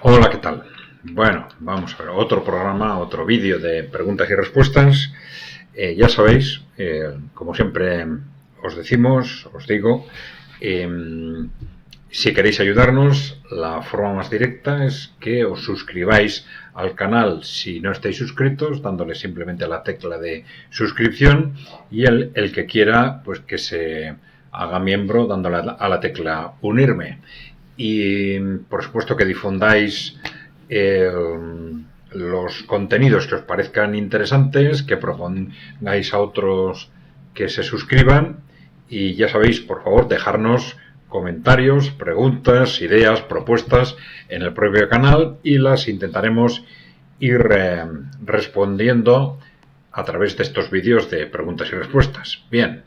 Hola, ¿qué tal? Bueno, vamos a ver otro programa, otro vídeo de preguntas y respuestas. Ya sabéis, como siempre os digo, eh, si queréis ayudarnos, la forma más directa es que os suscribáis al canal si no estáis suscritos, dándole simplemente a la tecla de suscripción, y el que quiera, pues que se haga miembro dándole a la tecla unirme. Y por supuesto que difundáis los contenidos que os parezcan interesantes, que propongáis a otros que se suscriban, y ya sabéis, por favor, dejarnos comentarios, preguntas, ideas, propuestas en el propio canal, y las intentaremos ir respondiendo a través de estos vídeos de preguntas y respuestas. Bien,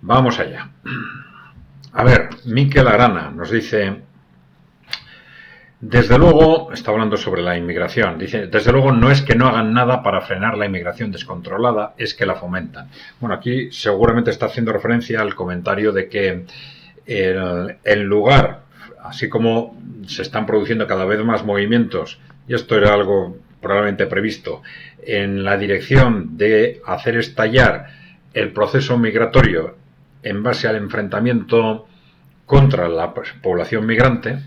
vamos allá. A ver, Miquel Arana nos dice: desde luego, está hablando sobre la inmigración, dice, desde luego no es que no hagan nada para frenar la inmigración descontrolada, es que la fomentan. Bueno, aquí seguramente está haciendo referencia al comentario de que en lugar, así como se están produciendo cada vez más movimientos, y esto era algo probablemente previsto, en la dirección de hacer estallar el proceso migratorio en base al enfrentamiento contra la población migrante,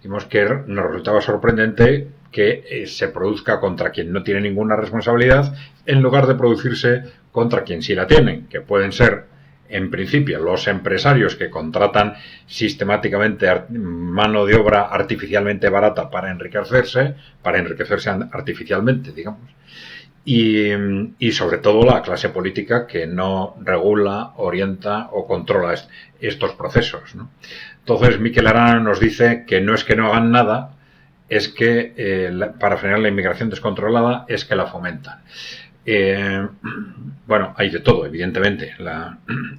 vimos que nos resultaba sorprendente que se produzca contra quien no tiene ninguna responsabilidad en lugar de producirse contra quien sí la tienen, que pueden ser en principio los empresarios que contratan sistemáticamente mano de obra artificialmente barata para enriquecerse artificialmente, digamos, y sobre todo la clase política que no regula, orienta o controla estos procesos, ¿no? Entonces Miquel Arana nos dice que no es que no hagan nada, es que para frenar la inmigración descontrolada es que la fomentan. Bueno, hay de todo, evidentemente.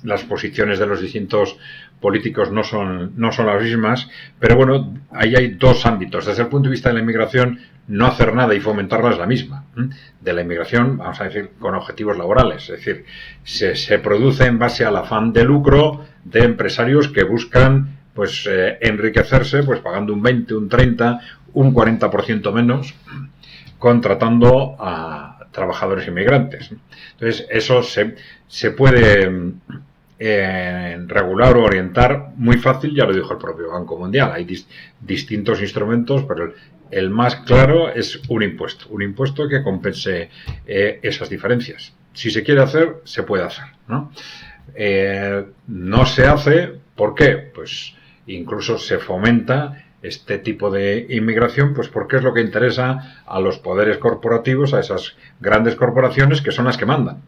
Las posiciones de los distintos políticos no son las mismas, pero bueno, ahí hay dos ámbitos. Desde el punto de vista de la inmigración, no hacer nada y fomentarla es la misma. De la inmigración, vamos a decir, con objetivos laborales. Es decir, se produce en base al afán de lucro de empresarios que buscan pues enriquecerse pues pagando un 20, un 30, un 40% menos, contratando a trabajadores inmigrantes. Entonces, eso se puede regular o orientar muy fácil, ya lo dijo el propio Banco Mundial. Hay distintos instrumentos, pero el más claro es un impuesto que compense esas diferencias. Si se quiere hacer, se puede hacer, ¿no? No se hace, ¿por qué? Pues incluso se fomenta este tipo de inmigración, pues porque es lo que interesa a los poderes corporativos, a esas grandes corporaciones que son las que mandan.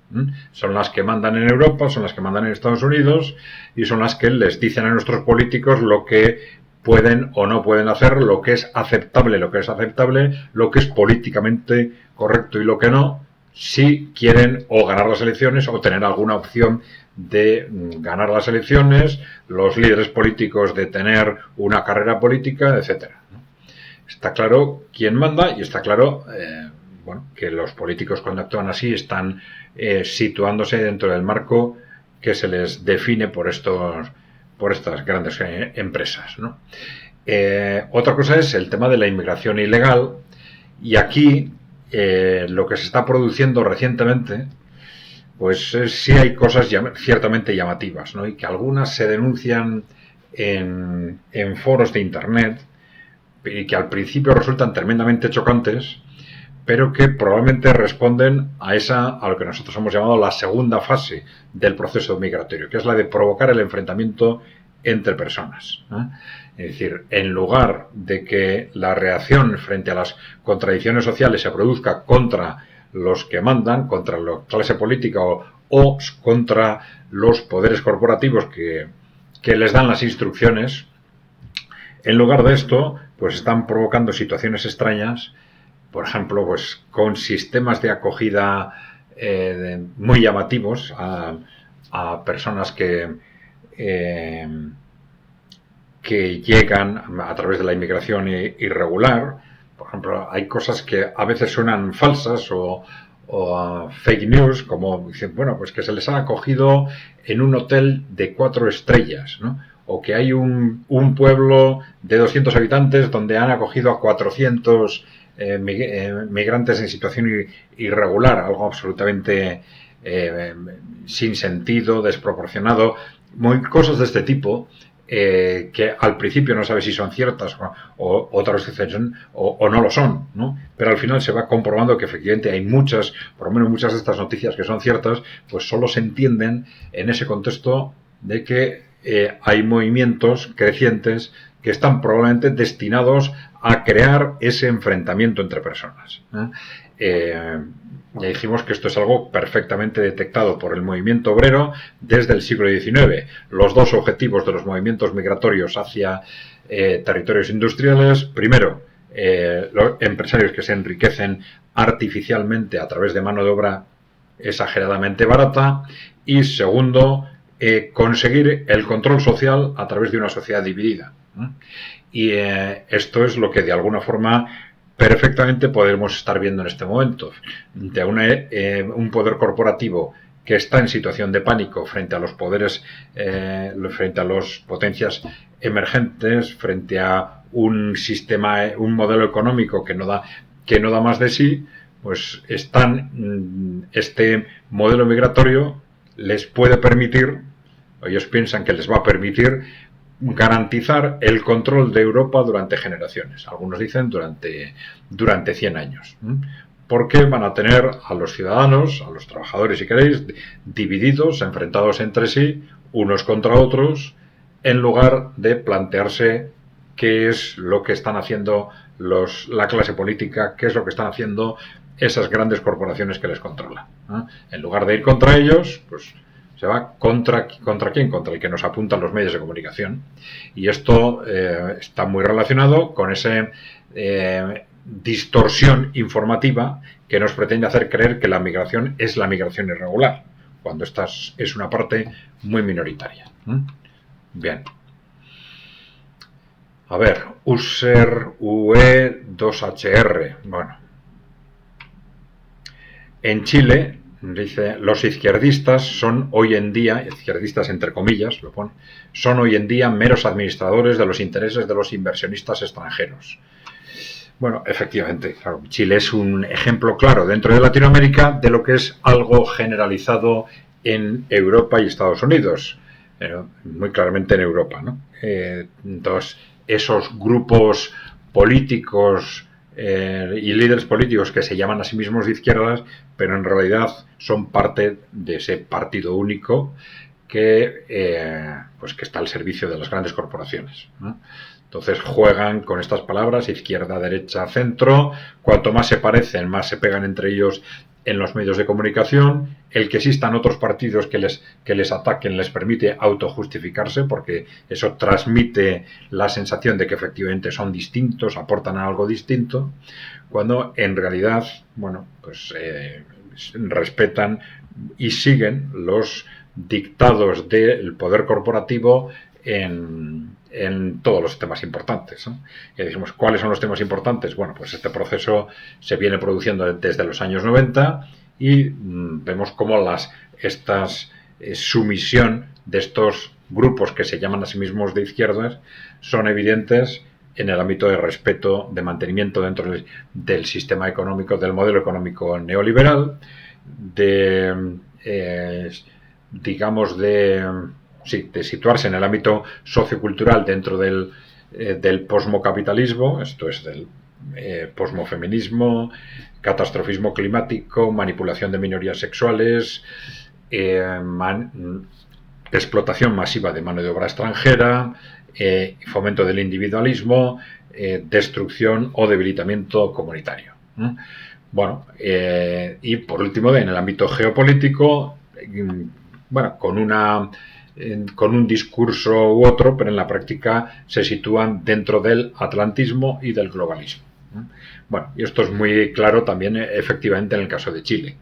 Son las que mandan en Europa, son las que mandan en Estados Unidos y son las que les dicen a nuestros políticos lo que pueden o no pueden hacer, lo que es aceptable, lo que es políticamente correcto y lo que no, si quieren o ganar las elecciones o tener alguna opción de ganar las elecciones, los líderes políticos de tener una carrera política, etcétera. Está claro quién manda y está claro bueno, que los políticos cuando actúan así están situándose dentro del marco que se les define por estas grandes empresas, ¿no? Otra cosa es el tema de la inmigración ilegal, y aquí lo que se está produciendo recientemente, pues sí hay cosas ciertamente llamativas, ¿no? Y que algunas se denuncian en foros de internet y que al principio resultan tremendamente chocantes, pero que probablemente responden a lo que nosotros hemos llamado la segunda fase del proceso migratorio, que es la de provocar el enfrentamiento entre personas, ¿no? Es decir, en lugar de que la reacción frente a las contradicciones sociales se produzca contra los que mandan, contra la clase política o contra los poderes corporativos que les dan las instrucciones, en lugar de esto, pues están provocando situaciones extrañas, por ejemplo, pues con sistemas de acogida muy llamativos a personas que llegan a través de la inmigración irregular. Por ejemplo, hay cosas que a veces suenan falsas o fake news, como dicen, bueno, pues que se les ha acogido en un hotel de 4 estrellas, ¿no? o que hay un pueblo de 200 habitantes donde han acogido a 400 migrantes en situación irregular, algo absolutamente sin sentido, desproporcionado, cosas de este tipo. Que al principio no sabes si son ciertas o otras veces o no lo son, ¿no? Pero al final se va comprobando que efectivamente hay muchas, por lo menos muchas de estas noticias que son ciertas, pues solo se entienden en ese contexto de que hay movimientos crecientes que están probablemente destinados a crear ese enfrentamiento entre personas. Ya dijimos que esto es algo perfectamente detectado por el movimiento obrero desde el siglo XIX. Los dos objetivos de los movimientos migratorios hacia territorios industriales: primero, los empresarios que se enriquecen artificialmente a través de mano de obra exageradamente barata, y segundo, conseguir el control social a través de una sociedad dividida. Y esto es lo que de alguna forma perfectamente podemos estar viendo en este momento, de un poder corporativo que está en situación de pánico frente a los poderes, frente a las potencias emergentes, frente a un sistema, un modelo económico que no da más de sí. Pues este modelo migratorio les puede permitir, ellos piensan que les va a permitir garantizar el control de Europa durante generaciones. Algunos dicen durante 100 años. Porque van a tener a los ciudadanos, a los trabajadores, si queréis, divididos, enfrentados entre sí, unos contra otros, en lugar de plantearse qué es lo que están haciendo la clase política, qué es lo que están haciendo esas grandes corporaciones que les controlan. En lugar de ir contra ellos, pues se va contra quién, contra el que nos apuntan los medios de comunicación. Y esto está muy relacionado con esa distorsión informativa que nos pretende hacer creer que la migración es la migración irregular, cuando esta es una parte muy minoritaria. Bien. A ver, user UE2HR. Bueno. En Chile, dice, los izquierdistas son hoy en día, izquierdistas entre comillas, lo pone, son hoy en día meros administradores de los intereses de los inversionistas extranjeros. Bueno, efectivamente, claro, Chile es un ejemplo claro dentro de Latinoamérica de lo que es algo generalizado en Europa y Estados Unidos, muy claramente en Europa, ¿no? Entonces, esos grupos políticos y líderes políticos que se llaman a sí mismos de izquierdas, pero en realidad son parte de ese partido único que está al servicio de las grandes corporaciones, ¿no? Entonces juegan con estas palabras: izquierda, derecha, centro. Cuanto más se parecen, más se pegan entre ellos en los medios de comunicación. El que existan otros partidos que les ataquen les permite autojustificarse, porque eso transmite la sensación de que efectivamente son distintos, aportan algo distinto, cuando en realidad, bueno, pues respetan y siguen los dictados del poder corporativo en todos los temas importantes, ¿no? Y decimos, ¿cuáles son los temas importantes? Bueno, pues este proceso se viene produciendo desde los años 90 y vemos cómo esta sumisión de estos grupos que se llaman a sí mismos de izquierdas son evidentes en el ámbito de respeto, de mantenimiento dentro del sistema económico, del modelo económico neoliberal, de situarse en el ámbito sociocultural dentro del posmocapitalismo, esto es del posmofeminismo, catastrofismo climático, manipulación de minorías sexuales, explotación masiva de mano de obra extranjera, fomento del individualismo, destrucción o debilitamiento comunitario. Bueno, y por último, en el ámbito geopolítico, bueno, con un discurso u otro, pero en la práctica se sitúan dentro del atlantismo y del globalismo. Bueno, y esto es muy claro también efectivamente en el caso de Chile.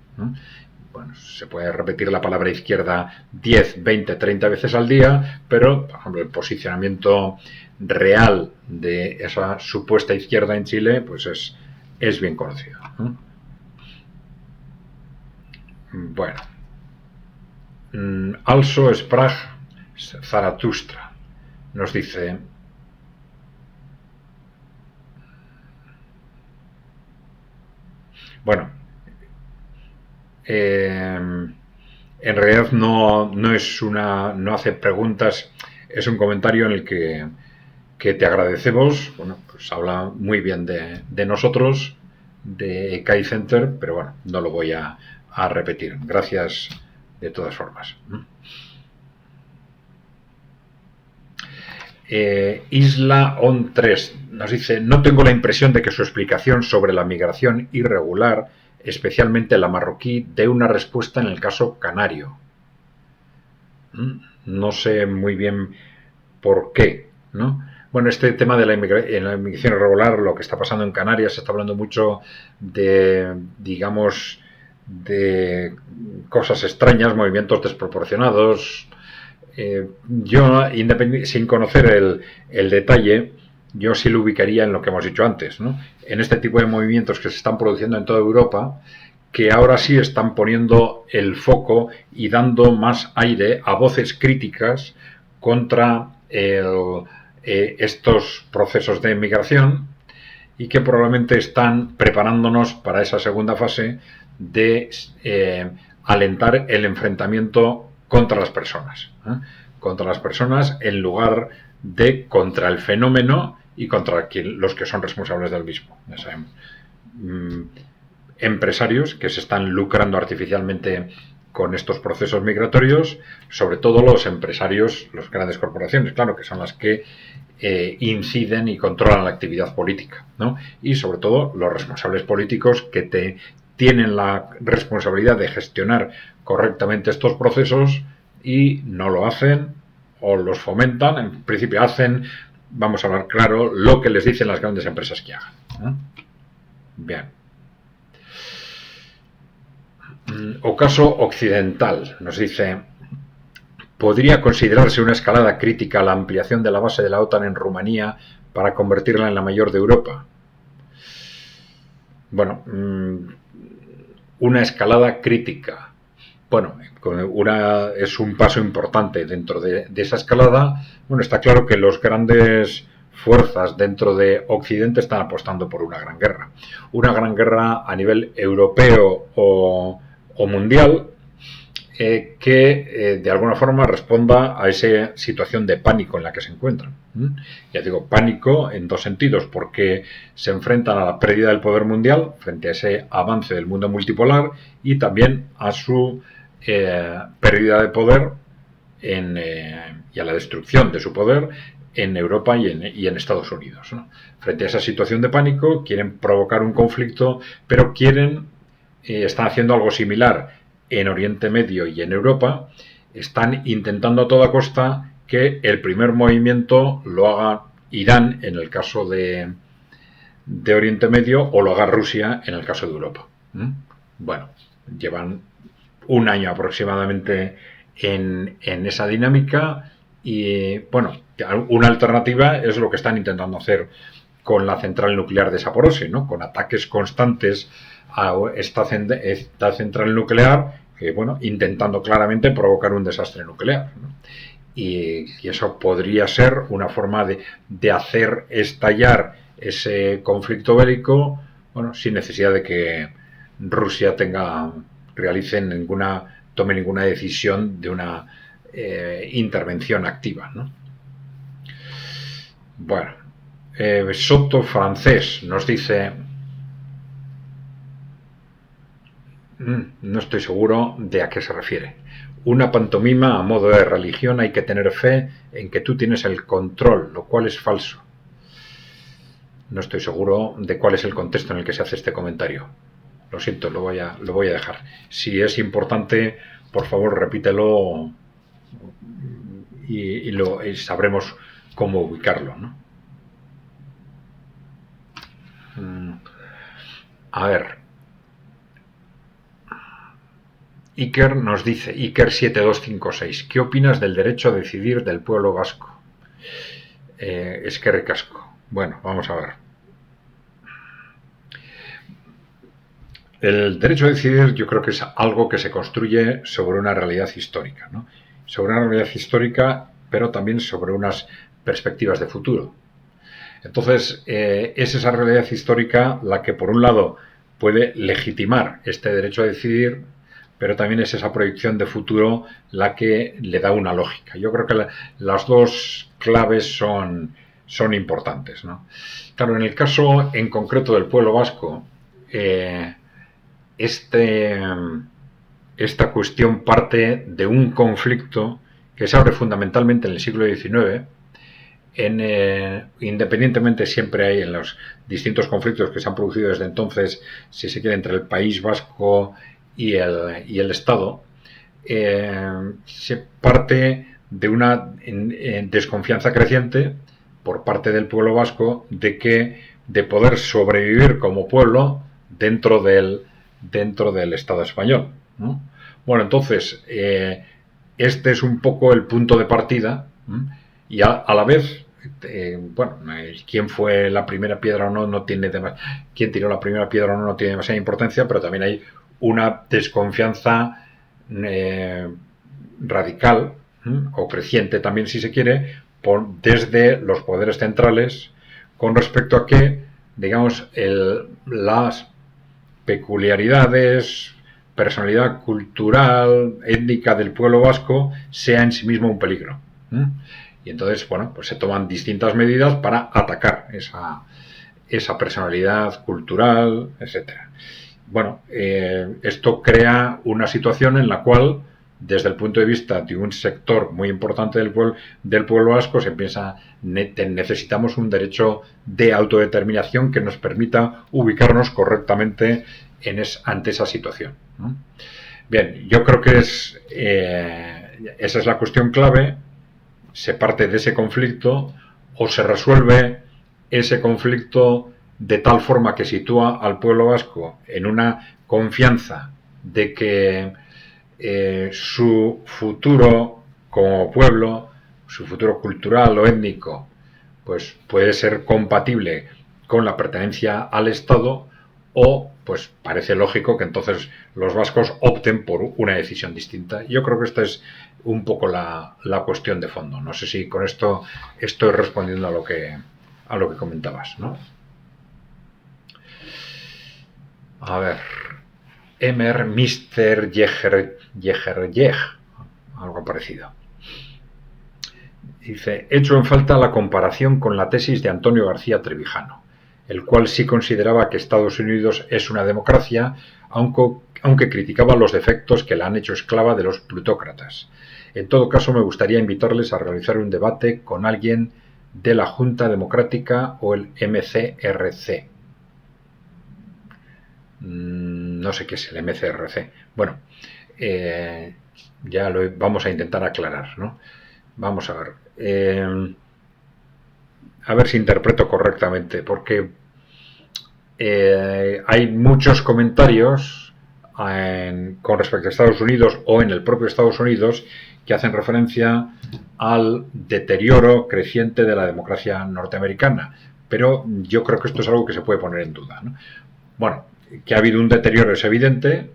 Bueno, se puede repetir la palabra izquierda 10, 20, 30 veces al día, pero, por ejemplo, el posicionamiento real de esa supuesta izquierda en Chile, pues es bien conocido. Bueno. Also sprach Zaratustra. nos dice: bueno, en realidad no hace preguntas, es un comentario en el que te agradecemos. Bueno, pues habla muy bien de nosotros, de ECAI Center, pero bueno, no lo voy a repetir. Gracias de todas formas. Isla On 3 nos dice: no tengo la impresión de que su explicación sobre la migración irregular, especialmente la marroquí, dé una respuesta en el caso canario. No sé muy bien por qué, ¿no? Bueno, este tema de la inmigración irregular, lo que está pasando en Canarias, se está hablando mucho de, digamos, de cosas extrañas, movimientos desproporcionados. Yo, sin conocer el detalle, yo sí lo ubicaría en lo que hemos dicho antes, ¿no? En este tipo de movimientos que se están produciendo en toda Europa, que ahora sí están poniendo el foco y dando más aire a voces críticas contra estos procesos de migración, y que probablemente están preparándonos para esa segunda fase de alentar el enfrentamiento contra las personas, contra las personas en lugar de contra el fenómeno y contra los que son responsables del mismo. Ya sabemos, empresarios que se están lucrando artificialmente con estos procesos migratorios, sobre todo los empresarios, las grandes corporaciones, claro, que son las que inciden y controlan la actividad política, ¿no? Y sobre todo los responsables políticos que tienen la responsabilidad de gestionar correctamente estos procesos y no lo hacen o los fomentan. En principio hacen, vamos a hablar claro, lo que les dicen las grandes empresas que hagan, ¿no? Bien. Ocaso Occidental nos dice: ¿podría considerarse una escalada crítica la ampliación de la base de la OTAN en Rumanía para convertirla en la mayor de Europa? Bueno, una escalada crítica. Bueno, es un paso importante dentro de esa escalada. Bueno, está claro que los grandes fuerzas dentro de Occidente están apostando por una gran guerra. Una gran guerra a nivel europeo o mundial, que de alguna forma responda a esa situación de pánico en la que se encuentran. Ya digo, pánico en dos sentidos, porque se enfrentan a la pérdida del poder mundial frente a ese avance del mundo multipolar, y también a su pérdida de poder y a la destrucción de su poder en Europa y en Estados Unidos, ¿no? Frente a esa situación de pánico, quieren provocar un conflicto, pero están haciendo algo similar en Oriente Medio y en Europa. Están intentando a toda costa que el primer movimiento lo haga Irán en el caso de Oriente Medio, o lo haga Rusia en el caso de Europa. Bueno, llevan un año aproximadamente en esa dinámica, y bueno, una alternativa es lo que están intentando hacer con la central nuclear de Zaporozhye, ¿no? Con ataques constantes a esta central nuclear, que bueno, intentando claramente provocar un desastre nuclear, ¿no? Y eso podría ser una forma de hacer estallar ese conflicto bélico, bueno, sin necesidad de que Rusia tome ninguna decisión de una intervención activa, ¿no? Bueno, Soto Francés nos dice: no estoy seguro de a qué se refiere. Una pantomima a modo de religión, hay que tener fe en que tú tienes el control, lo cual es falso. No estoy seguro de cuál es el contexto en el que se hace este comentario. Lo siento, lo voy a dejar. Si es importante, por favor, repítelo y sabremos cómo ubicarlo, ¿no? A ver. Iker nos dice, Iker7256, ¿qué opinas del derecho a decidir del pueblo vasco? Eskerrik asko. Bueno, vamos a ver. El derecho a decidir, yo creo que es algo que se construye sobre una realidad histórica, ¿no? Sobre una realidad histórica, pero también sobre unas perspectivas de futuro. Entonces, es esa realidad histórica la que, por un lado, puede legitimar este derecho a decidir, pero también es esa proyección de futuro la que le da una lógica. Yo creo que las dos claves son importantes, ¿no? Claro, en el caso en concreto del pueblo vasco, esta cuestión parte de un conflicto que se abre fundamentalmente en el siglo XIX. Independientemente siempre hay en los distintos conflictos que se han producido desde entonces, si se quiere, entre el País Vasco y el Estado, se parte de una desconfianza creciente por parte del pueblo vasco de poder sobrevivir como pueblo dentro del Estado español, ¿no? Bueno, entonces este es un poco el punto de partida, y a la vez, bueno, quién fue la primera piedra o no tiene quién tiró la primera piedra o no tiene demasiada importancia, pero también hay una desconfianza radical, o creciente también, si se quiere, desde los poderes centrales con respecto a que, digamos, las peculiaridades, personalidad cultural, étnica del pueblo vasco sea en sí mismo un peligro. Y entonces, bueno, pues se toman distintas medidas para atacar esa personalidad cultural, etcétera. Bueno, esto crea una situación en la cual, desde el punto de vista de un sector muy importante del pueblo vasco, se piensa necesitamos un derecho de autodeterminación que nos permita ubicarnos correctamente ante esa situación, ¿no? Bien, yo creo que esa es la cuestión clave. Se parte de ese conflicto o se resuelve ese conflicto de tal forma que sitúa al pueblo vasco en una confianza de que su futuro como pueblo, su futuro cultural o étnico, pues puede ser compatible con la pertenencia al Estado, o pues parece lógico que entonces los vascos opten por una decisión distinta. Yo creo que esta es un poco la cuestión de fondo. No sé si con esto estoy respondiendo a lo que comentabas, ¿no? A ver, Mr. Yeger, algo parecido. Dice, hecho en falta la comparación con la tesis de Antonio García Trevijano, el cual sí consideraba que Estados Unidos es una democracia, aunque criticaba los defectos que la han hecho esclava de los plutócratas. En todo caso, me gustaría invitarles a realizar un debate con alguien de la Junta Democrática o el MCRC. No sé qué es el MCRC. Bueno, ya lo vamos a intentar aclarar, ¿no? Vamos a ver. A ver si interpreto correctamente, porque hay muchos comentarios con respecto a Estados Unidos o en el propio Estados Unidos que hacen referencia al deterioro creciente de la democracia norteamericana, pero yo creo que esto es algo que se puede poner en duda, ¿no? Bueno, que ha habido un deterioro es evidente,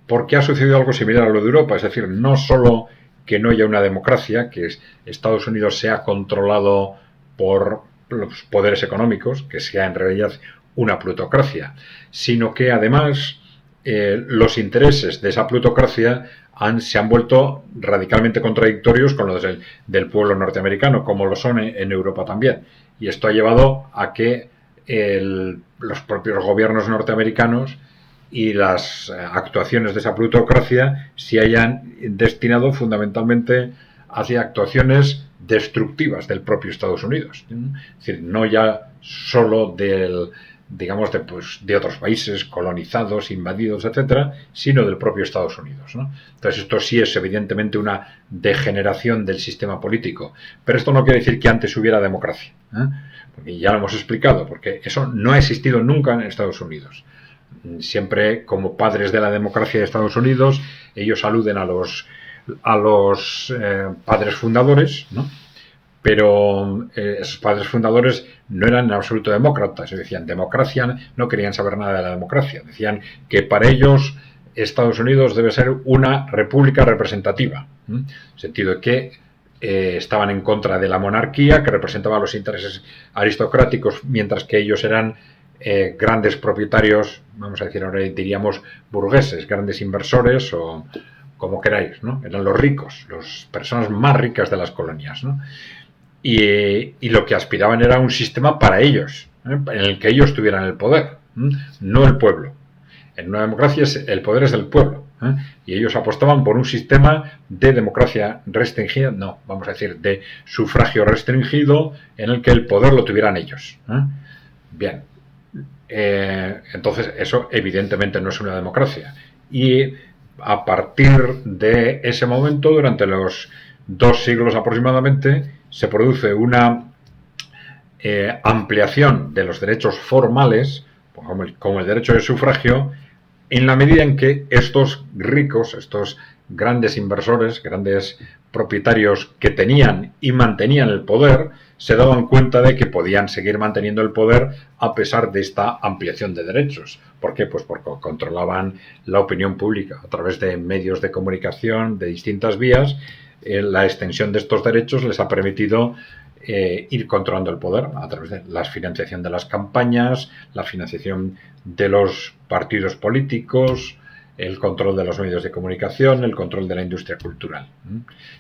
porque ha sucedido algo similar a lo de Europa, es decir, no solo que no haya una democracia, que Estados Unidos sea controlado por los poderes económicos, que sea en realidad una plutocracia, sino que además los intereses de esa plutocracia se han vuelto radicalmente contradictorios con los del pueblo norteamericano, como lo son en Europa también. Y esto ha llevado a que los propios gobiernos norteamericanos y las actuaciones de esa plutocracia se hayan destinado fundamentalmente hacia actuaciones destructivas del propio Estados Unidos. Es decir, no ya solo de otros países colonizados, invadidos, etcétera, sino del propio Estados Unidos, ¿no? Entonces esto sí es evidentemente una degeneración del sistema político, pero esto no quiere decir que antes hubiera democracia, porque ya lo hemos explicado, porque eso no ha existido nunca en Estados Unidos. Siempre, como padres de la democracia de Estados Unidos, ellos aluden a los padres fundadores, ¿no? Pero esos padres fundadores no eran en absoluto demócratas. Decían democracia, no querían saber nada de la democracia. Decían que para ellos Estados Unidos debe ser una república representativa, en el sentido de que estaban en contra de la monarquía, que representaba los intereses aristocráticos, mientras que ellos eran grandes propietarios, vamos a decir ahora diríamos burgueses, grandes inversores o como queráis, ¿no? Eran los ricos, las personas más ricas de las colonias, ¿no? Y lo que aspiraban era un sistema para ellos, en el que ellos tuvieran el poder, no el pueblo. En una democracia el poder es del pueblo, y ellos apostaban por un sistema de democracia restringida, no, vamos a decir, de sufragio restringido, en el que el poder lo tuvieran ellos. Bien, entonces eso evidentemente no es una democracia. Y a partir de ese momento, durante los 2 siglos aproximadamente, se produce una ampliación de los derechos formales, como el derecho de sufragio, en la medida en que estos ricos, estos grandes inversores, grandes propietarios que tenían y mantenían el poder, se daban cuenta de que podían seguir manteniendo el poder a pesar de esta ampliación de derechos. ¿Por qué? Pues porque controlaban la opinión pública a través de medios de comunicación, de distintas vías. La extensión de estos derechos les ha permitido ir controlando el poder a través de la financiación de las campañas, la financiación de los partidos políticos, el control de los medios de comunicación, el control de la industria cultural.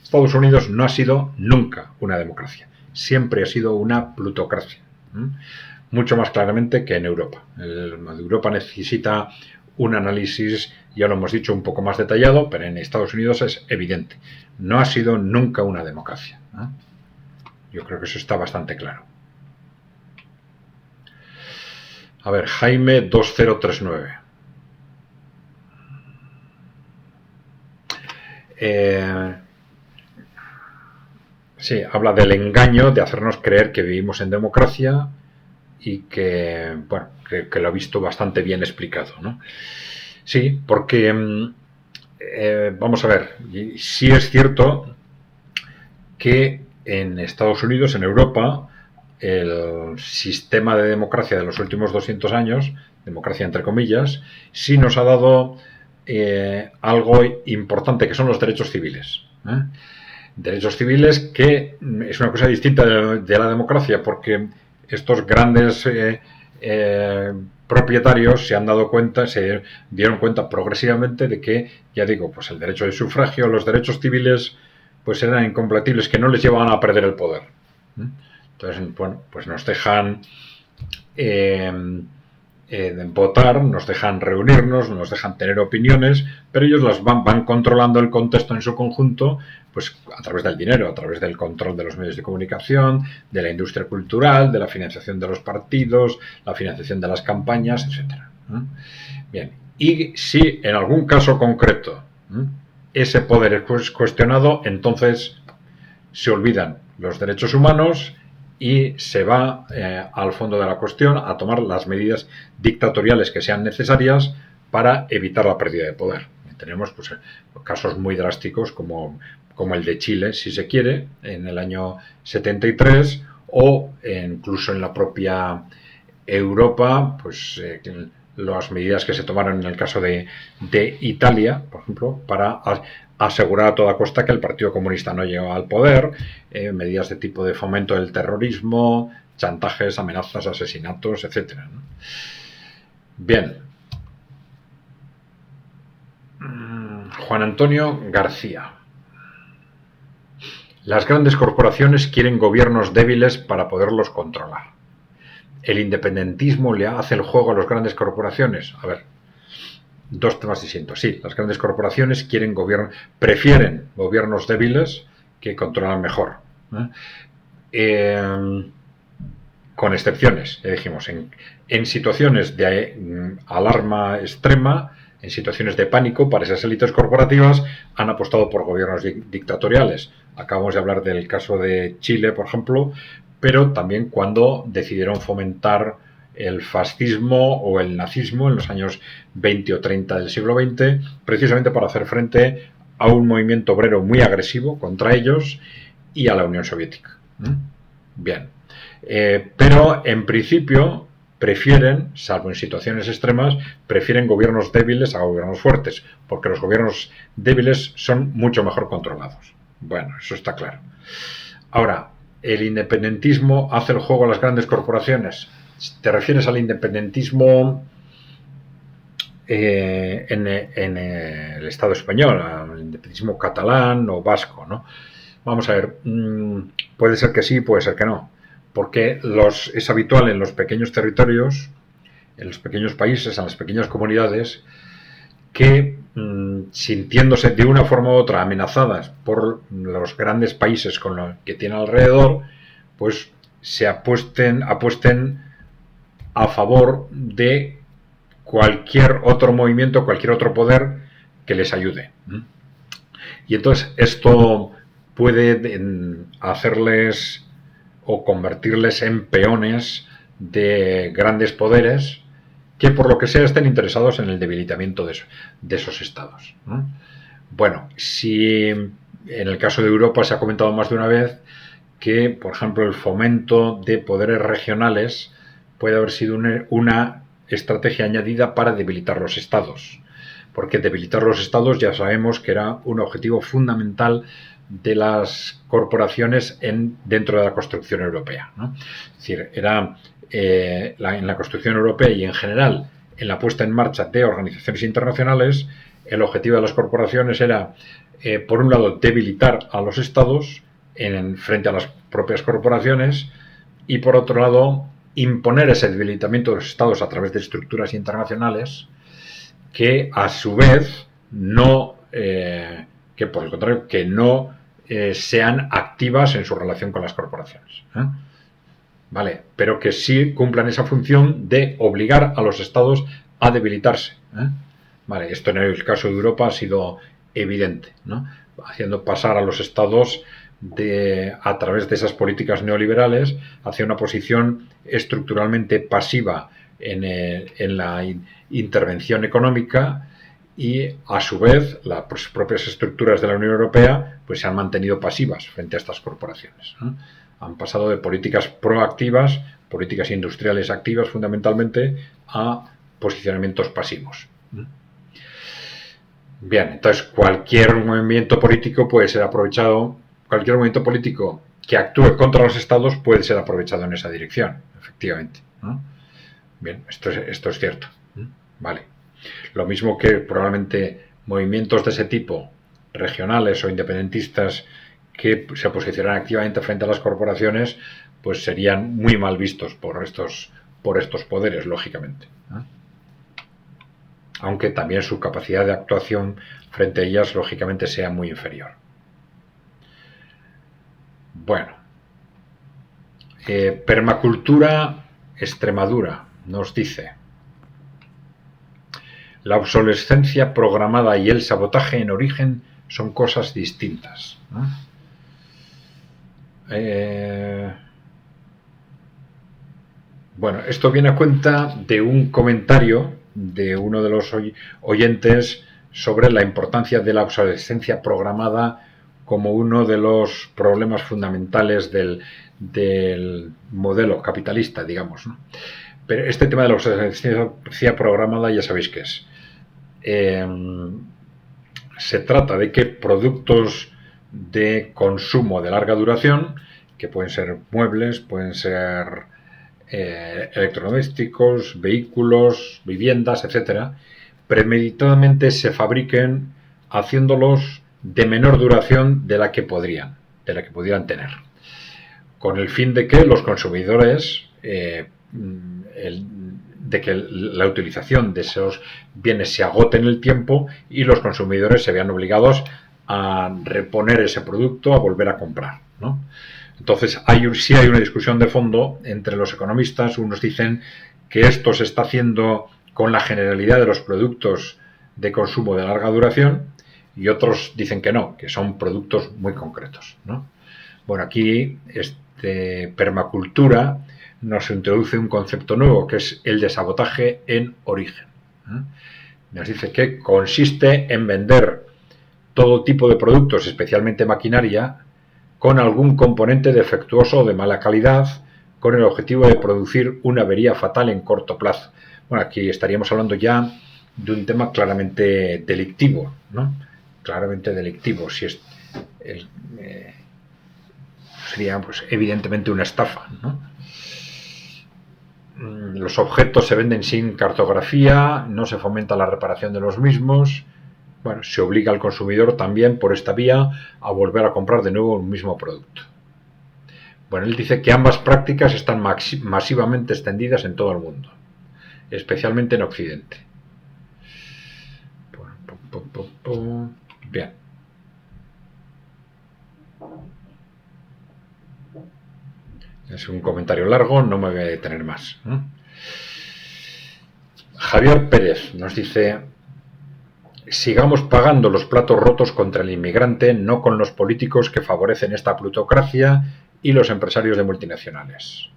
Estados Unidos no ha sido nunca una democracia, siempre ha sido una plutocracia, mucho más claramente que en Europa. Europa necesita un análisis, ya lo hemos dicho, un poco más detallado, pero en Estados Unidos es evidente, no ha sido nunca una democracia. Yo creo que eso está bastante claro. A ver, Jaime 2039. Sí, habla del engaño de hacernos creer que vivimos en democracia y que, bueno, que lo ha visto bastante bien explicado, ¿no? Sí, porque vamos a ver, sí es cierto que en Estados Unidos, en Europa, el sistema de democracia de los últimos 200 años, democracia entre comillas, sí nos ha dado algo importante, que son los derechos civiles. Derechos civiles que es una cosa distinta de la democracia, porque estos grandes propietarios se dieron cuenta progresivamente de que, ya digo, pues el derecho de sufragio, los derechos civiles, pues eran incompatibles, que no les llevaban a perder el poder. Entonces, bueno, pues nos dejan votar, nos dejan reunirnos, nos dejan tener opiniones, pero ellos las van controlando el contexto en su conjunto, pues a través del dinero, a través del control de los medios de comunicación, de la industria cultural, de la financiación de los partidos, la financiación de las campañas, etcétera. Bien, y si en algún caso concreto ese poder es cuestionado, entonces se olvidan los derechos humanos y se va al fondo de la cuestión a tomar las medidas dictatoriales que sean necesarias para evitar la pérdida de poder. Tenemos pues, casos muy drásticos como el de Chile, si se quiere, en el año 73, o incluso en la propia Europa, pues las medidas que se tomaron en el caso de Italia, por ejemplo, para asegurar a toda costa que el Partido Comunista no llegaba al poder, medidas de tipo de fomento del terrorismo, chantajes, amenazas, asesinatos, etc. Bien. Juan Antonio García. Las grandes corporaciones quieren gobiernos débiles para poderlos controlar. ¿El independentismo le hace el juego a las grandes corporaciones? A ver, dos temas distintos. Sí, las grandes corporaciones prefieren gobiernos débiles que controlan mejor. Con excepciones, ya dijimos, en situaciones de alarma extrema, en situaciones de pánico para esas élites corporativas, han apostado por gobiernos dictatoriales. Acabamos de hablar del caso de Chile, por ejemplo, pero también cuando decidieron fomentar el fascismo o el nazismo en los años 20 o 30 del siglo XX, precisamente para hacer frente a un movimiento obrero muy agresivo contra ellos y a la Unión Soviética. Bien. Pero en principio prefieren, salvo en situaciones extremas, prefieren gobiernos débiles a gobiernos fuertes, porque los gobiernos débiles son mucho mejor controlados. Bueno, eso está claro. Ahora, ¿el independentismo hace el juego a las grandes corporaciones? ¿Te refieres al independentismo en el Estado español, al independentismo catalán o vasco, ¿no? Vamos a ver, puede ser que sí, puede ser que no, porque es habitual en los pequeños territorios, en los pequeños países, en las pequeñas comunidades, que sintiéndose de una forma u otra amenazadas por los grandes países con los que tienen alrededor, pues se apuesten a favor de cualquier otro movimiento, cualquier otro poder que les ayude. Y entonces esto puede hacerles o convertirles en peones de grandes poderes que por lo que sea estén interesados en el debilitamiento de esos estados, ¿no? Bueno, si en el caso de Europa se ha comentado más de una vez que, por ejemplo, el fomento de poderes regionales puede haber sido una estrategia añadida para debilitar los estados, porque debilitar los estados ya sabemos que era un objetivo fundamental de las corporaciones dentro de la construcción europea, ¿no? Es decir, era en la construcción europea y en general en la puesta en marcha de organizaciones internacionales, el objetivo de las corporaciones era, por un lado, debilitar a los estados frente a las propias corporaciones y, por otro lado, imponer ese debilitamiento de los estados a través de estructuras internacionales que, a su vez, que por el contrario, que no sean activas en su relación con las corporaciones. Vale, pero que sí cumplan esa función de obligar a los estados a debilitarse. Vale, esto en el caso de Europa ha sido evidente, ¿no? Haciendo pasar a los estados a través de esas políticas neoliberales hacia una posición estructuralmente pasiva en la intervención económica, y a su vez las propias estructuras de la Unión Europea pues se han mantenido pasivas frente a estas corporaciones, ¿no? Han pasado de políticas proactivas, políticas industriales activas fundamentalmente, a posicionamientos pasivos. Bien, entonces cualquier movimiento político puede ser aprovechado, cualquier movimiento político que actúe contra los estados puede ser aprovechado en esa dirección, efectivamente, ¿no? Bien, esto es cierto. Vale. Lo mismo que probablemente movimientos de ese tipo, regionales o independentistas, que se posicionan activamente frente a las corporaciones, pues serían muy mal vistos por estos poderes, lógicamente, ¿no? Aunque también su capacidad de actuación frente a ellas, lógicamente, sea muy inferior. Bueno, Permacultura Extremadura nos dice: la obsolescencia programada y el sabotaje en origen son cosas distintas, ¿no? Bueno, esto viene a cuenta de un comentario de uno de los oyentes sobre la importancia de la obsolescencia programada como uno de los problemas fundamentales del modelo capitalista, digamos, ¿no? Pero este tema de la obsolescencia programada ya sabéis qué es. Se trata de que productos de consumo de larga duración, que pueden ser muebles, pueden ser electrodomésticos, vehículos, viviendas, etcétera, premeditadamente se fabriquen haciéndolos de menor duración de la que pudieran tener, con el fin de que los consumidores, de que la utilización de esos bienes se agote en el tiempo y los consumidores se vean obligados a reponer ese producto, a volver a comprar, ¿no? Entonces sí hay una discusión de fondo entre los economistas. Unos dicen que esto se está haciendo con la generalidad de los productos de consumo de larga duración, y otros dicen que no, que son productos muy concretos, ¿no? Bueno, aquí permacultura nos introduce un concepto nuevo, que es el de sabotaje en origen. Nos dice que consiste en vender todo tipo de productos, especialmente maquinaria, con algún componente defectuoso o de mala calidad, con el objetivo de producir una avería fatal en corto plazo. Bueno, aquí estaríamos hablando ya de un tema claramente delictivo, ¿no? Claramente delictivo. Si sería pues evidentemente una estafa, ¿no? Los objetos se venden sin cartografía, no se fomenta la reparación de los mismos. Bueno, se obliga al consumidor también por esta vía a volver a comprar de nuevo un mismo producto. Bueno, él dice que ambas prácticas están masivamente extendidas en todo el mundo, especialmente en Occidente. Bien. Es un comentario largo, no me voy a detener más. Javier Pérez nos dice: sigamos pagando los platos rotos contra el inmigrante, no con los políticos que favorecen esta plutocracia y los empresarios de multinacionales.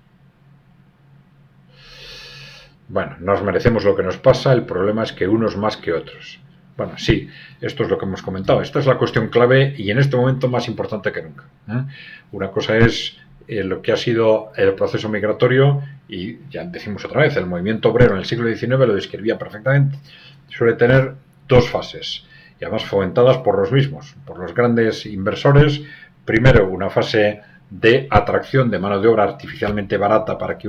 Bueno, nos merecemos lo que nos pasa, el problema es que unos más que otros. Bueno, sí, esto es lo que hemos comentado. Esta es la cuestión clave y en este momento más importante que nunca. Una cosa es lo que ha sido el proceso migratorio, y ya decimos otra vez, el movimiento obrero en el siglo XIX lo describía perfectamente. Suele tener dos fases, y además fomentadas por los mismos, por los grandes inversores. Primero, una fase de atracción de mano de obra artificialmente barata para que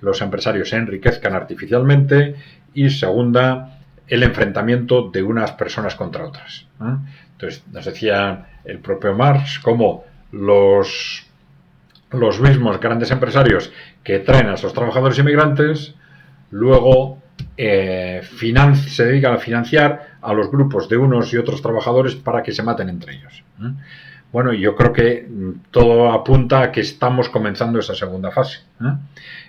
los empresarios se enriquezcan artificialmente, y segunda, el enfrentamiento de unas personas contra otras. Entonces, nos decía el propio Marx cómo los mismos grandes empresarios que traen a esos trabajadores inmigrantes luego se dedican a financiar a los grupos de unos y otros trabajadores para que se maten entre ellos. Bueno, yo creo que todo apunta a que estamos comenzando esa segunda fase,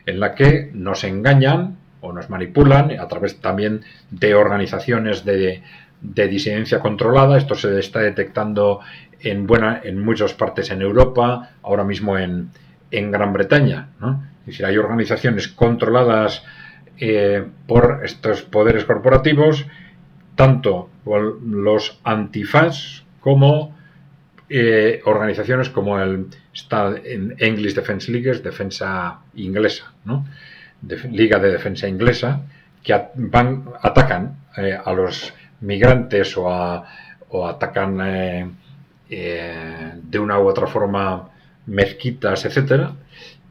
en la que nos engañan o nos manipulan a través también de organizaciones de disidencia controlada. Esto se está detectando en muchas partes en Europa, ahora mismo en Gran Bretaña, ¿no? Es decir, hay organizaciones controladas por estos poderes corporativos, tanto por los antifas como organizaciones como está en English Defence League, defensa inglesa, ¿no? Liga de Defensa Inglesa, que atacan a los migrantes o atacan de una u otra forma mezquitas, etcétera,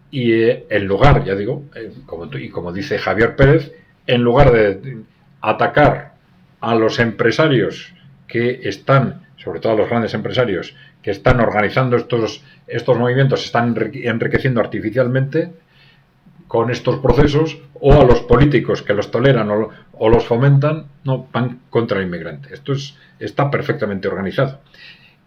y en lugar, ya digo, como dice Javier Pérez, en lugar de atacar a los empresarios que están, sobre todo a los grandes empresarios que están organizando estos movimientos, se están enriqueciendo artificialmente con estos procesos, o a los políticos que los toleran o los fomentan, no, van contra el inmigrante. Esto está perfectamente organizado.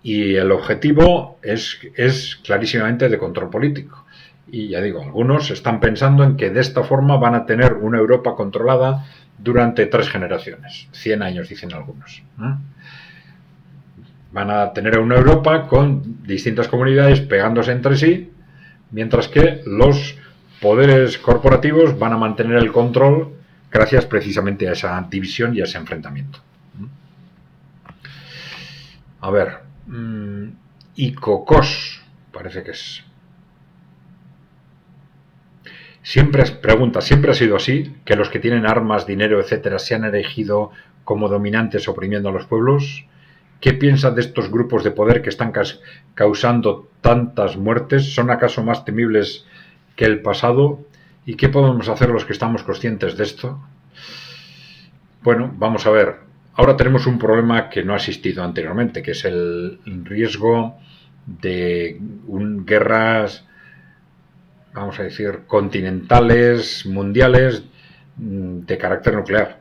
Y el objetivo es clarísimamente de control político. Y ya digo, algunos están pensando en que de esta forma van a tener una Europa controlada durante 3 generaciones. 100 años, dicen algunos. Van a tener una Europa con distintas comunidades pegándose entre sí, mientras que los poderes corporativos van a mantener el control gracias precisamente a esa división y a ese enfrentamiento. A ver, Icocos, parece que es. ¿Siempre ha sido así, que los que tienen armas, dinero, etcétera, se han erigido como dominantes oprimiendo a los pueblos? ¿Qué piensan de estos grupos de poder que están causando tantas muertes? ¿Son acaso más temibles que el pasado? ¿Y qué podemos hacer los que estamos conscientes de esto? Bueno, vamos a ver. Ahora tenemos un problema que no ha existido anteriormente, que es el riesgo de guerras, vamos a decir, continentales, mundiales, de carácter nuclear,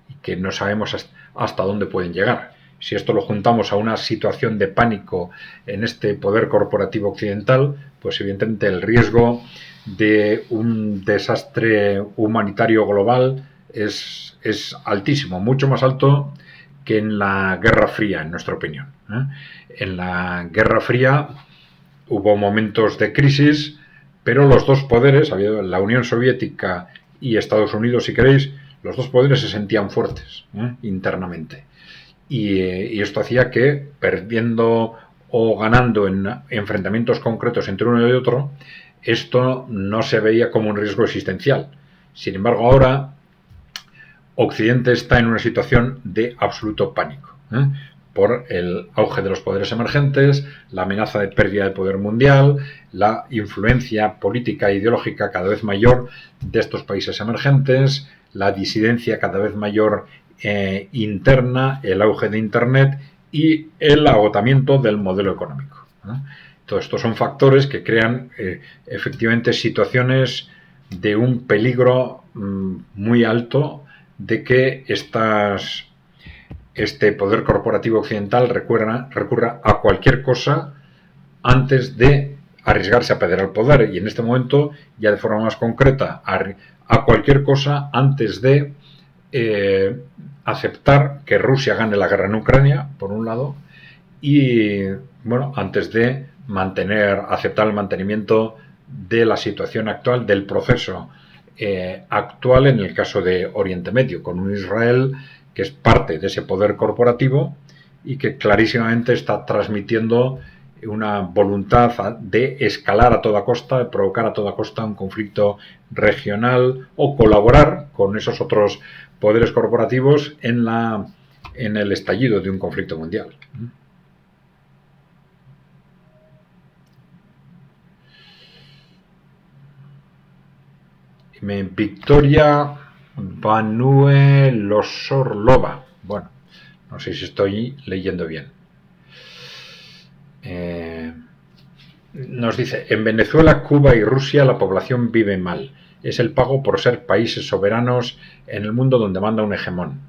y que no sabemos hasta dónde pueden llegar. Si esto lo juntamos a una situación de pánico en este poder corporativo occidental, pues evidentemente el riesgo de un desastre humanitario global es altísimo, mucho más alto que en la Guerra Fría, en nuestra opinión. En la Guerra Fría hubo momentos de crisis, pero los dos poderes, la Unión Soviética y Estados Unidos, si queréis, los dos poderes se sentían fuertes internamente. Y esto hacía que, perdiendo o ganando en enfrentamientos concretos entre uno y otro, esto no se veía como un riesgo existencial. Sin embargo, ahora Occidente está en una situación de absoluto pánico. por el auge de los poderes emergentes, la amenaza de pérdida de poder mundial, la influencia política e ideológica cada vez mayor de estos países emergentes, la disidencia cada vez mayor interna, el auge de Internet y el agotamiento del modelo económico, ¿no? Todos estos son factores que crean efectivamente situaciones de un peligro muy alto de que este poder corporativo occidental recurra a cualquier cosa antes de arriesgarse a perder el poder, y en este momento, ya de forma más concreta, a cualquier cosa antes de aceptar que Rusia gane la guerra en Ucrania, por un lado, y bueno, antes de aceptar el mantenimiento de la situación actual, del proceso actual en el caso de Oriente Medio, con un Israel que es parte de ese poder corporativo y que clarísimamente está transmitiendo una voluntad de escalar a toda costa, de provocar a toda costa un conflicto regional o colaborar con esos otros poderes corporativos en el estallido de un conflicto mundial. Victoria Vanue Losorlova. Bueno, no sé si estoy leyendo bien. Nos dice, en Venezuela, Cuba y Rusia la población vive mal. Es el pago por ser países soberanos en el mundo donde manda un hegemón.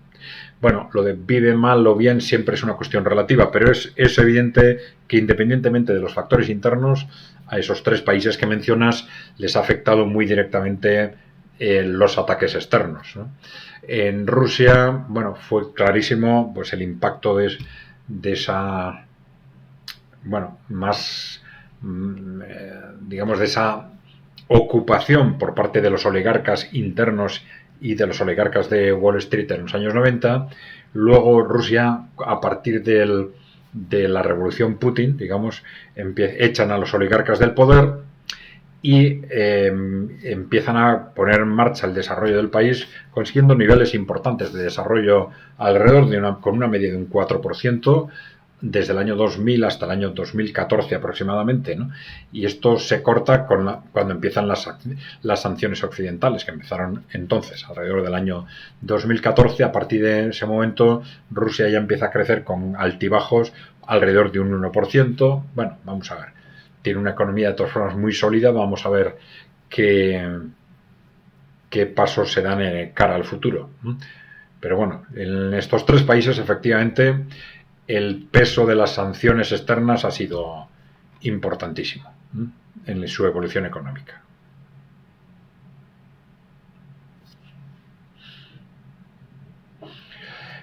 Bueno, lo de vive mal o bien siempre es una cuestión relativa, pero es evidente que independientemente de los factores internos, a esos tres países que mencionas les ha afectado muy directamente los ataques externos, ¿no? En Rusia, bueno, fue clarísimo pues el impacto de esa, bueno, más, digamos, de esa ocupación por parte de los oligarcas internos y de los oligarcas de Wall Street en los años 90. Luego Rusia, a partir de la revolución Putin, digamos, echan a los oligarcas del poder y empiezan a poner en marcha el desarrollo del país, consiguiendo niveles importantes de desarrollo alrededor con una media de un 4%, desde el año 2000 hasta el año 2014 aproximadamente, ¿no? Y esto se corta cuando empiezan las sanciones occidentales, que empezaron entonces, alrededor del año 2014. A partir de ese momento, Rusia ya empieza a crecer con altibajos alrededor de un 1%. Bueno, vamos a ver. Tiene una economía de todas formas muy sólida. Vamos a ver qué pasos se dan en cara al futuro. Pero bueno, en estos tres países efectivamente el peso de las sanciones externas ha sido importantísimo en su evolución económica.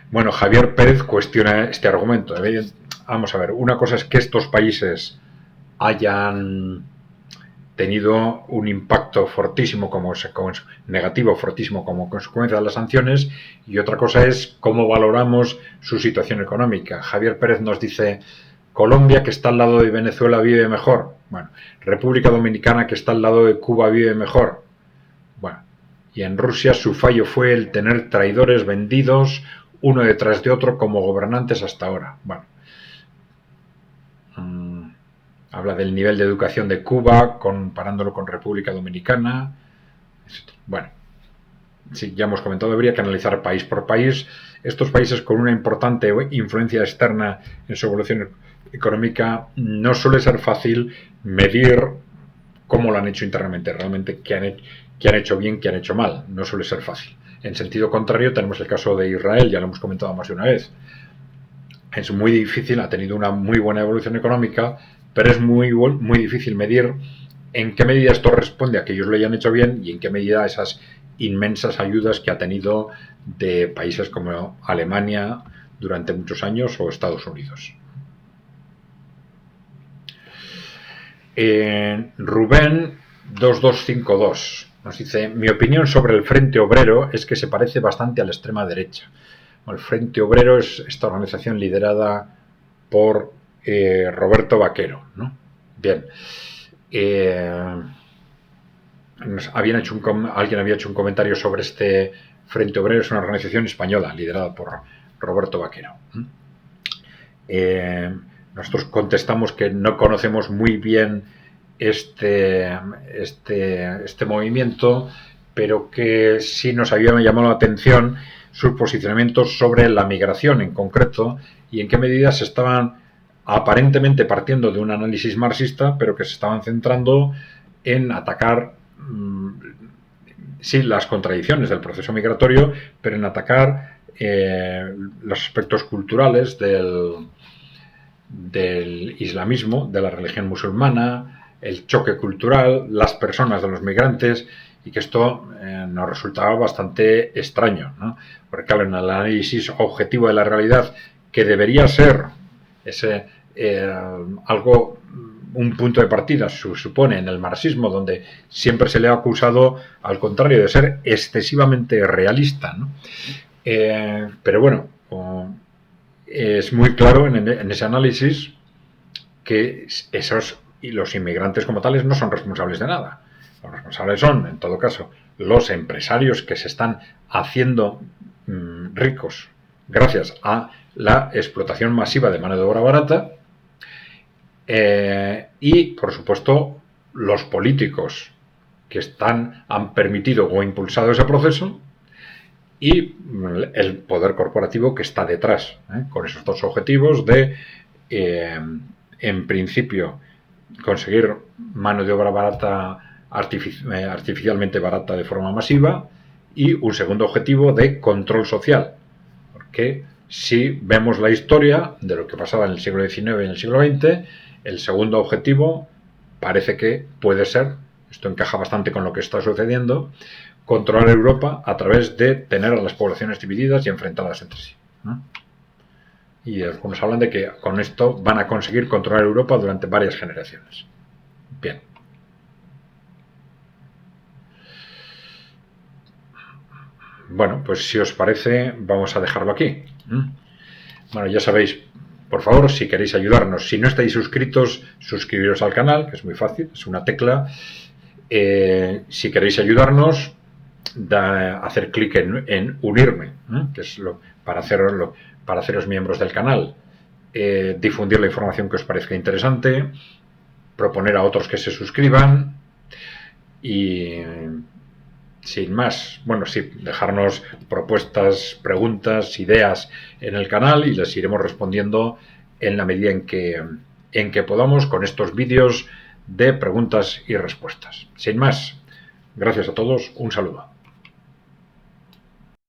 Bueno, Javier Pérez cuestiona este argumento. Vamos a ver, una cosa es que estos países hayan tenido un impacto fortísimo negativo fortísimo como consecuencia de las sanciones, y otra cosa es cómo valoramos su situación económica. Javier Pérez nos dice, Colombia, que está al lado de Venezuela, vive mejor. Bueno, República Dominicana, que está al lado de Cuba, vive mejor. Bueno, y en Rusia su fallo fue el tener traidores vendidos uno detrás de otro como gobernantes hasta ahora. Bueno, habla del nivel de educación de Cuba comparándolo con República Dominicana. Bueno, sí, ya hemos comentado, habría que analizar país por país. Estos países con una importante influencia externa en su evolución económica, no suele ser fácil medir cómo lo han hecho internamente, realmente qué han hecho bien, qué han hecho mal. No suele ser fácil. En sentido contrario, tenemos el caso de Israel, ya lo hemos comentado más de una vez. Es muy difícil, ha tenido una muy buena evolución económica, pero es muy difícil medir en qué medida esto responde a que ellos lo hayan hecho bien y en qué medida esas inmensas ayudas que ha tenido de países como Alemania durante muchos años o Estados Unidos. Rubén 2252 nos dice, mi opinión sobre el Frente Obrero es que se parece bastante a la extrema derecha. El Frente Obrero es esta organización liderada por Roberto Vaquero, ¿no? Bien. Alguien había hecho un comentario sobre este Frente Obrero. Es una organización española liderada por Roberto Vaquero. nosotros contestamos que no conocemos muy bien este movimiento, pero que sí nos había llamado la atención sus posicionamientos sobre la migración en concreto y en qué medida se estaban aparentemente partiendo de un análisis marxista, pero que se estaban centrando en atacar sí las contradicciones del proceso migratorio, pero en atacar los aspectos culturales del islamismo, de la religión musulmana, el choque cultural, las personas de los migrantes, y que esto nos resultaba bastante extraño, ¿no? Porque claro, en el análisis objetivo de la realidad, que debería ser ese algo, un punto de partida, se supone, en el marxismo, donde siempre se le ha acusado, al contrario, de ser excesivamente realista, ¿no? Pero bueno, es muy claro en ese análisis que esos y los inmigrantes como tales no son responsables de nada. Los responsables son, en todo caso, los empresarios que se están haciendo ricos gracias a la explotación masiva de mano de obra barata y, por supuesto, los políticos que han permitido o impulsado ese proceso y el poder corporativo que está detrás, con esos dos objetivos de, en principio, conseguir mano de obra barata, artificialmente barata de forma masiva, y un segundo objetivo de control social. Porque si vemos la historia de lo que pasaba en el siglo XIX y en el siglo XX, el segundo objetivo parece que puede ser, esto encaja bastante con lo que está sucediendo, controlar Europa a través de tener a las poblaciones divididas y enfrentadas entre sí, ¿no? Y algunos hablan de que con esto van a conseguir controlar Europa durante varias generaciones. Bien. Bueno, pues si os parece, vamos a dejarlo aquí. Bueno, ya sabéis, por favor, si queréis ayudarnos, si no estáis suscritos, suscribiros al canal, que es muy fácil, es una tecla. Si queréis ayudarnos, hacer clic en unirme, que es para haceros miembros del canal, difundir la información que os parezca interesante, proponer a otros que se suscriban y, sin más, bueno, sí, dejarnos propuestas, preguntas, ideas en el canal y les iremos respondiendo en la medida en que podamos con estos vídeos de preguntas y respuestas. Sin más, gracias a todos, un saludo.